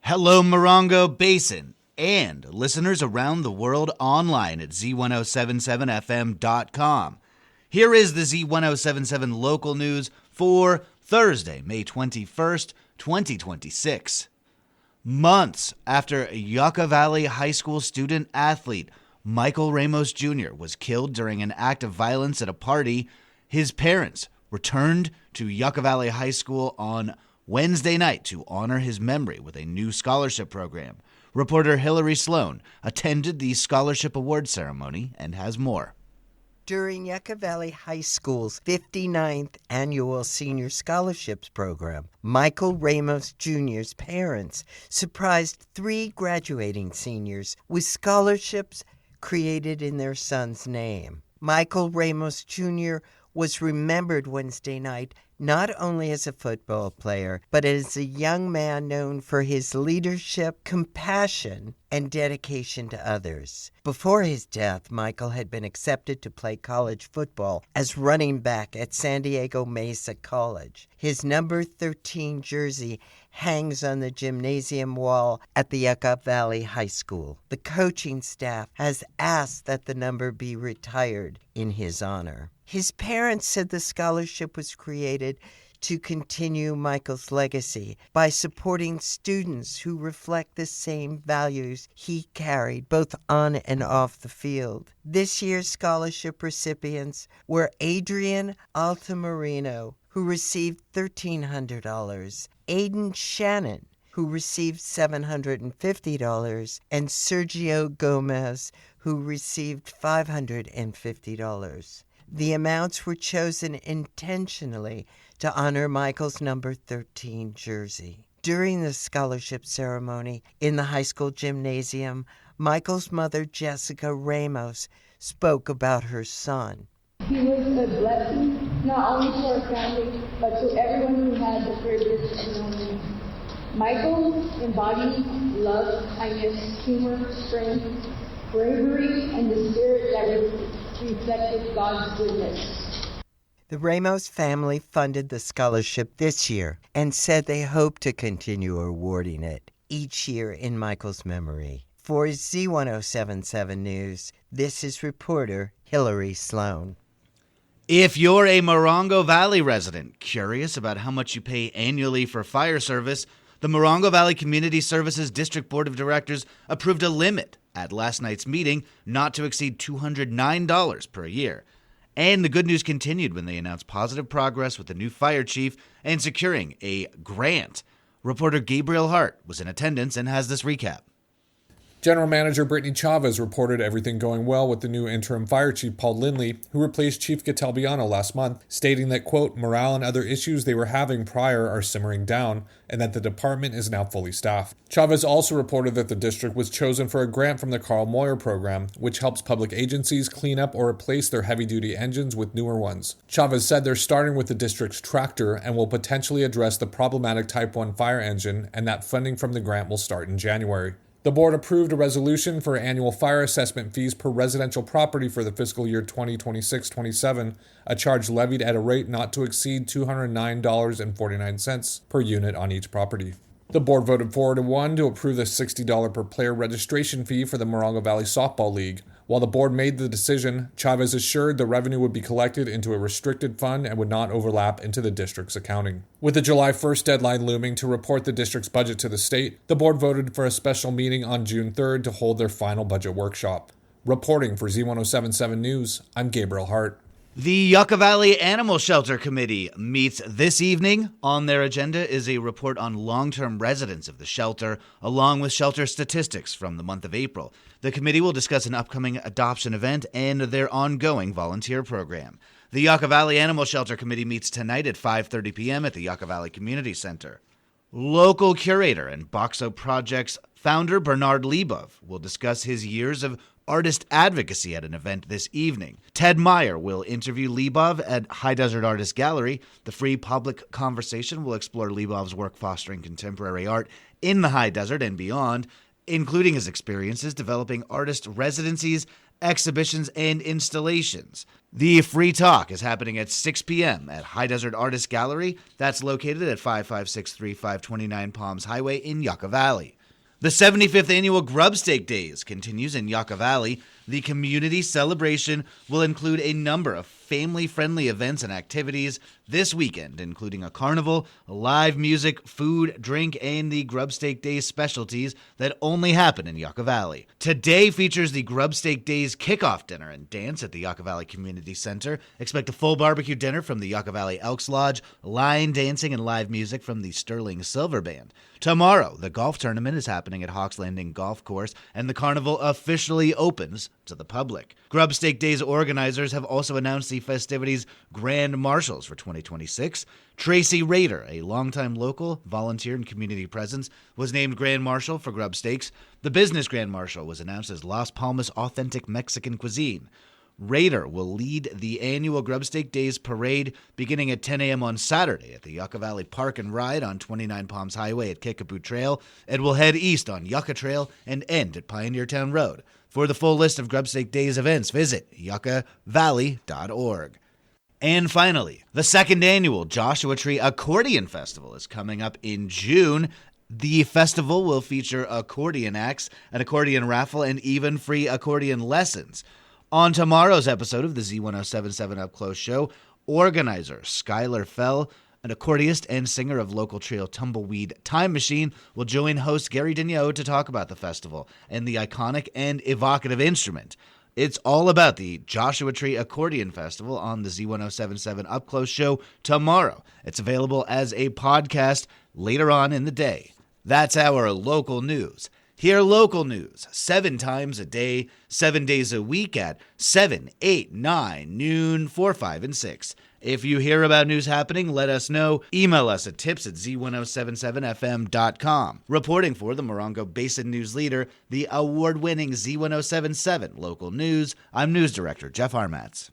Hello, Morongo Basin, and listeners around the world online at Z107.7fm.com. Here is the Z107.7 local news for Thursday, May 21st, 2026. Months after Yucca Valley High School student athlete Michael Ramos Jr. was killed during an act of violence at a party, his parents returned to Yucca Valley High School on Wednesday night to honor his memory with a new scholarship program. Reporter Hillary Sloan attended the scholarship award ceremony and has more. During Yucca Valley High School's 59th annual senior scholarships program, Michael Ramos Jr.'s parents surprised 3 graduating seniors with scholarships created in their son's name. Michael Ramos Jr. was remembered Wednesday night not only as a football player, but as a young man known for his leadership, compassion, and dedication to others. Before his death, Michael had been accepted to play college football as running back at San Diego Mesa College. His number 13 jersey hangs on the gymnasium wall at the Yucca Valley High School. The coaching staff has asked that the number be retired in his honor. His parents said the scholarship was created to continue Michael's legacy by supporting students who reflect the same values he carried both on and off the field. This year's scholarship recipients were Adrian Altamirano, who received $1,300, Aiden Shannon, who received $750, and Sergio Gomez, who received $550. The amounts were chosen intentionally to honor Michael's number 13 jersey. During the scholarship ceremony in the high school gymnasium, Michael's mother, Jessica Ramos, spoke about her son. He was a blessing, not only to our family, but to everyone who had the privilege of knowing him. Michael embodied love, kindness, humor, strength, bravery, and the spirit that reflected God's goodness. The Ramos family funded the scholarship this year and said they hope to continue awarding it each year in Michael's memory. For Z107.7 News, this is reporter Hillary Sloan. If you're a Morongo Valley resident curious about how much you pay annually for fire service, the Morongo Valley Community Services District Board of Directors approved a limit at last night's meeting not to exceed $209 per year. And the good news continued when they announced positive progress with the new fire chief and securing a grant. Reporter Gabriel Hart was in attendance and has this recap. General Manager Brittany Chavez reported everything going well with the new interim fire chief Paul Lindley, who replaced Chief Catalbiano last month, stating that, quote, morale and other issues they were having prior are simmering down, and that the department is now fully staffed. Chavez also reported that the district was chosen for a grant from the Carl Moyer program, which helps public agencies clean up or replace their heavy-duty engines with newer ones. Chavez said they're starting with the district's tractor and will potentially address the problematic Type 1 fire engine, and that funding from the grant will start in January. The board approved a resolution for annual fire assessment fees per residential property for the fiscal year 2026-27, a charge levied at a rate not to exceed $209.49 per unit on each property. The board voted 4-1 to approve the $60 per player registration fee for the Morongo Valley Softball League. While the board made the decision, Chavez assured the revenue would be collected into a restricted fund and would not overlap into the district's accounting. With the July 1st deadline looming to report the district's budget to the state, the board voted for a special meeting on June 3rd to hold their final budget workshop. Reporting for Z107.7 News, I'm Gabriel Hart. The Yucca Valley Animal Shelter Committee meets this evening. On their agenda is a report on long-term residents of the shelter, along with shelter statistics from the month of April. The committee will discuss an upcoming adoption event and their ongoing volunteer program. The Yucca Valley Animal Shelter Committee meets tonight at 5:30 p.m. at the Yucca Valley Community Center. Local curator and Boxo Project's founder Bernard Lebov will discuss his years of artist advocacy at an event this evening. Ted Meyer will interview Lebov at High Desert Artist Gallery. The free public conversation will explore Lebov's work fostering contemporary art in the High Desert and beyond, including his experiences developing artist residencies exhibitions, and installations. The Free Talk is happening at 6 p.m. at High Desert Artist Gallery. That's located at 55635 529 Palms Highway in Yucca Valley. The 75th Annual Grubstake Days continues in Yucca Valley. The community celebration will include a number of family-friendly events and activities this weekend, including a carnival, live music, food, drink, and the Grubstake Days specialties that only happen in Yucca Valley. Today features the Grubstake Days kickoff dinner and dance at the Yucca Valley Community Center. Expect a full barbecue dinner from the Yucca Valley Elks Lodge, line dancing, and live music from the Sterling Silver Band. Tomorrow, the golf tournament is happening at Hawks Landing Golf Course, and the carnival officially opens to the public. Grubstake Days organizers have also announced the festivities' Grand Marshals for 2026. Tracy Rader, a longtime local, volunteer, and community presence, was named Grand Marshal for Grubstakes. The business Grand Marshal was announced as Las Palmas Authentic Mexican Cuisine. Rader will lead the annual Grubstake Days parade beginning at 10 a.m. on Saturday at the Yucca Valley Park and Ride on 29 Palms Highway at Kickapoo Trail. It will head east on Yucca Trail and end at Pioneer Town Road. For the full list of Grubstake Days events, visit yuccavalley.org. And finally, the second annual Joshua Tree Accordion Festival is coming up in June. The festival will feature accordion acts, an accordion raffle, and even free accordion lessons. On tomorrow's episode of the Z107.7 Up Close show, organizer Skylar Fell, an accordionist and singer of local trio Tumbleweed Time Machine, will join host Gary Daigneault to talk about the festival and the iconic and evocative instrument. It's all about the Joshua Tree Accordion Festival on the Z107.7 Up Close show tomorrow. It's available as a podcast later on in the day. That's our local news. Hear local news 7 times a day, 7 days a week at 7, 8, 9, noon, 4, 5, and 6. If you hear about news happening, let us know. Email us at tips@z1077fm.com. Reporting for the Morongo Basin News Leader, the award-winning Z107.7 Local News, I'm News Director Jeff Armatz.